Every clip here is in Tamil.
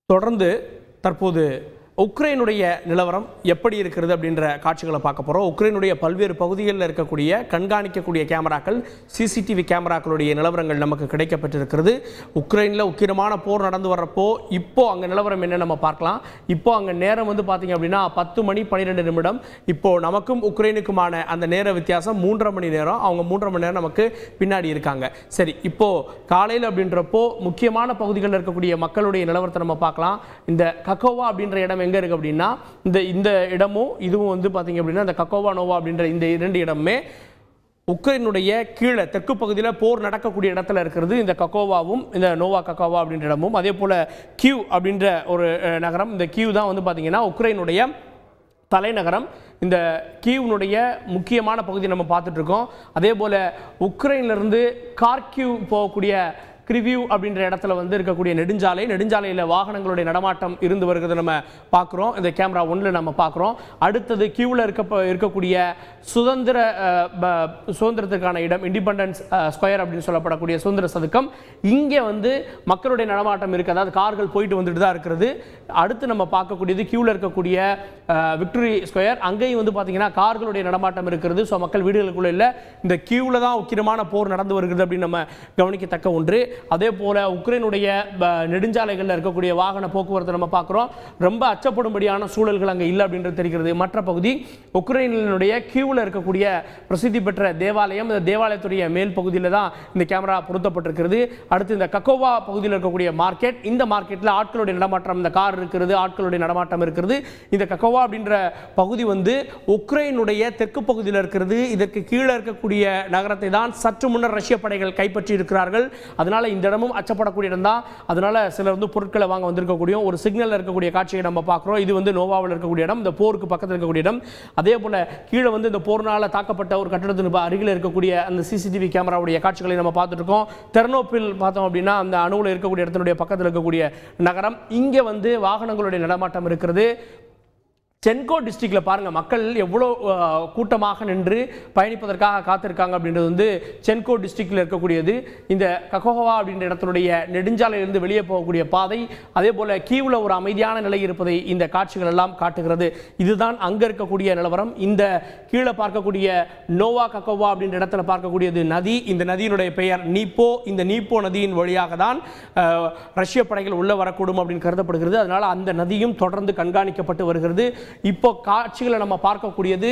தொடர்ந்து தற்போது உக்ரைனுடைய நிலவரம் எப்படி இருக்கிறது அப்படின்ற காட்சிகளை பார்க்க போகிறோம். உக்ரைனுடைய பல்வேறு பகுதிகளில் இருக்கக்கூடிய கண்காணிக்கக்கூடிய கேமராக்கள், சிசிடிவி கேமராக்களுடைய நிலவரங்கள் நமக்கு கிடைக்கப்பட்டிருக்கிறது. உக்ரைனில் உக்கிரமான போர் நடந்து வர்றப்போ இப்போ அங்கே நிலவரம் என்ன நம்ம பார்க்கலாம். இப்போ அங்கே நேரம் பார்த்தீங்க அப்படின்னா 10 மணி 12 நிமிடம். இப்போ நமக்கும் உக்ரைனுக்குமான அந்த நேர வித்தியாசம் 3.5 மணி நேரம். அவங்க 3.5 மணி நேரம் நமக்கு பின்னாடி இருக்காங்க. சரி, இப்போ காலையில் அப்படின்றப்போ முக்கியமான பகுதிகளில் இருக்கக்கூடிய மக்களுடைய நிலவரத்தை நம்ம பார்க்கலாம். இந்த கக்கோவா அப்படின்ற இடம் எங்க இருக்கு அப்படின்னா இந்த இடமும் இதுவும் பாத்தீங்க அப்படின்னா இந்த கக்கோவா நோவா அப்படின்ற இந்த 2 இடமுமே உக்ரைனுடைய கீழே தெற்கு பகுதியில் போர் நடக்கக்கூடிய இடத்துல இருக்கிறது. இந்த கக்கோவாவும் இந்த நோவா கக்கோவா அப்படின்ற இடமும், அதே போல கியூ அப்படின்ற ஒரு நகரம். இந்த கியூ தான் பாத்தீங்கன்னா உக்ரைனுடைய தலைநகரம். இந்த கீவுனுடைய முக்கியமான பகுதி நம்ம பார்த்துட்டு இருக்கோம். அதே போல உக்ரைன்ல இருந்து கார்கிவ் போகக்கூடிய கிரிவியூ அப்படின்ற இடத்துல இருக்கக்கூடிய நெடுஞ்சாலையில் வாகனங்களுடைய நடமாட்டம் இருந்து வருகிறது நம்ம பார்க்குறோம். இந்த கேமரா 1ல் நம்ம பார்க்குறோம். அடுத்தது கியூவில் இருக்கக்கூடிய சுதந்திரத்திற்கான இடம், இண்டிபெண்டன்ஸ் ஸ்கொயர் அப்படின்னு சொல்லப்படக்கூடிய சுதந்திர சதுக்கம். இங்கே மக்களுடைய நடமாட்டம் இருக்குது, அதாவது கார்கள் போயிட்டு வந்துட்டு தான் இருக்கிறது. அடுத்து நம்ம பார்க்கக்கூடியது கியூவில் இருக்கக்கூடிய விக்டரி ஸ்கொயர். அங்கேயும் பார்த்தீங்கன்னா கார்களுடைய நடமாட்டம் இருக்கிறது. ஸோ மக்கள் வீடுகளுக்குள்ள இல்லை, இந்த கியூவில் தான் உக்கிரமான போர் நடந்து வருகிறது அப்படின்னு நம்ம கவனிக்கத்தக்க ஒன்று. அதே போல உக்ரைனுடைய நெடுஞ்சாலைகளில் இருக்கக்கூடிய வாகன போக்குவரத்து நம்ம பார்க்குறோம். ரொம்ப அச்சப்படும்படியான சூழல்கள் அங்கே இல்லை அப்படின்றது தெரிகிறது. மற்ற பகுதி உக்ரைனுடைய கியூவில் இருக்கக்கூடிய பிரசித்தி பெற்ற தேவாலயம். இந்த தேவாலயத்துடைய மேல் பகுதியில் தான் இந்த கேமரா பொருத்தப்பட்டிருக்கிறது. அடுத்து இந்த கக்கோவா பகுதியில் இருக்கக்கூடிய மார்க்கெட். இந்த மார்க்கெட்டில் ஆட்களுடைய நடமாட்டம், இந்த கார் இருக்கிறது, ஆட்களுடைய நடமாட்டம் இருக்கிறது. இந்த கக்கோவா அப்படின்ற பகுதி உக்ரைனுடைய தெற்கு பகுதியில் இருக்கிறது. இதற்கு கீழே இருக்கக்கூடிய நகரத்தை தான் சற்று முன்னர் ரஷ்ய படைகள் கைப்பற்றி இருக்கிறார்கள். அதனால இந்த இடமும் அச்சப்படக்கூடிய இடம் தான். அதனால சிலர் பொருட்களை வாங்க வந்திருக்கக்கூடிய ஒரு சிக்னல் இருக்கக்கூடிய காட்சியை நம்ம பார்க்கிறோம். இது நோவாவில் இருக்கக்கூடிய இடம், இந்த போருக்கு பக்கத்தில் இருக்கக்கூடிய இடம். அதே போல கீழே இந்த போர்னால தாக்கப்பட்ட ஒரு கட்டடத்தின் அருகில் இருக்கக்கூடிய அந்த சிசிடிவி கேமராவுடைய காட்சிகளை நம்ம பார்த்துட்டு இருக்கோம். தெர்னோபில் பார்த்தோம் அப்படின்னா அந்த அணுவில் இருக்கக்கூடிய இடத்தினுடைய பக்கத்தில் இருக்கக்கூடிய நகரம். இங்கே வாகனங்களுடைய நடமாட்டம் இருக்கிறது. சென்கோ டிஸ்ட்ரிக்ட்ல பாருங்க, மக்கள் எவ்வளோ கூட்டமாக நின்று பயணிப்பதற்காக காத்திருக்காங்க அப்படின்றது சென்கோ டிஸ்ட்ரிக்ட்ல இருக்கக்கூடியது. இந்த கக்கோவா அப்படின்ற இடத்தினுடைய நெடுஞ்சாலையிலிருந்து வெளியே போகக்கூடிய பாதை. அதே போல கீவுல ஒரு அமைதியான நிலை இருப்பதை இந்த காட்சிகள் எல்லாம் காட்டுகிறது. இதுதான் அங்க இருக்கக்கூடிய நிலவரம். இந்த கீழே பார்க்கக்கூடிய நோவா கக்கோவா அப்படின்ற இடத்துல பார்க்கக்கூடியது நதி. இந்த நதியினுடைய பெயர் நீப்போ. இந்த நீப்போ நதியின் வழியாக தான் ரஷ்ய படைகள் உள்ள வரக்கூடும் அப்படின்னு கருதப்படுகிறது. அதனால அந்த நதியும் தொடர்ந்து கண்காணிக்கப்பட்டு வருகிறது. இப்போ காட்சிகளை நம்ம பார்க்கக்கூடியது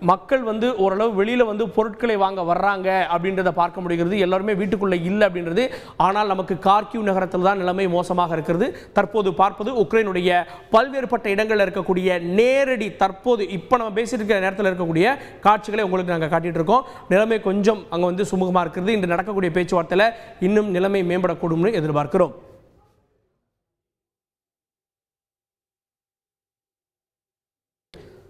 மக்கள் ஓரளவு வெளியில பொருட்களை வாங்க வர்றாங்க அப்படின்றத பார்க்க முடிகிறது. எல்லாருமே வீட்டுக்குள்ள இல்லை அப்படின்றது. ஆனால் நமக்கு கார்கிவ் நகரத்தில் தான் நிலைமை மோசமாக இருக்கிறது. தற்போது பார்ப்பது உக்ரைனுடைய பல்வேறுபட்ட இடங்களில் இருக்கக்கூடிய நேரடி தற்போது இப்போ நம்ம பேசிட்டு இருக்கிற நேரத்தில் இருக்கக்கூடிய காட்சிகளை உங்களுக்கு நாங்கள் காட்டிட்டு இருக்கோம். நிலைமை கொஞ்சம் அங்கே சுமூகமாக இருக்கிறது. இன்று நடக்கக்கூடிய பேச்சுவார்த்தையில் இன்னும் நிலைமை மேம்படக்கூடும்னு எதிர்பார்க்கிறோம்.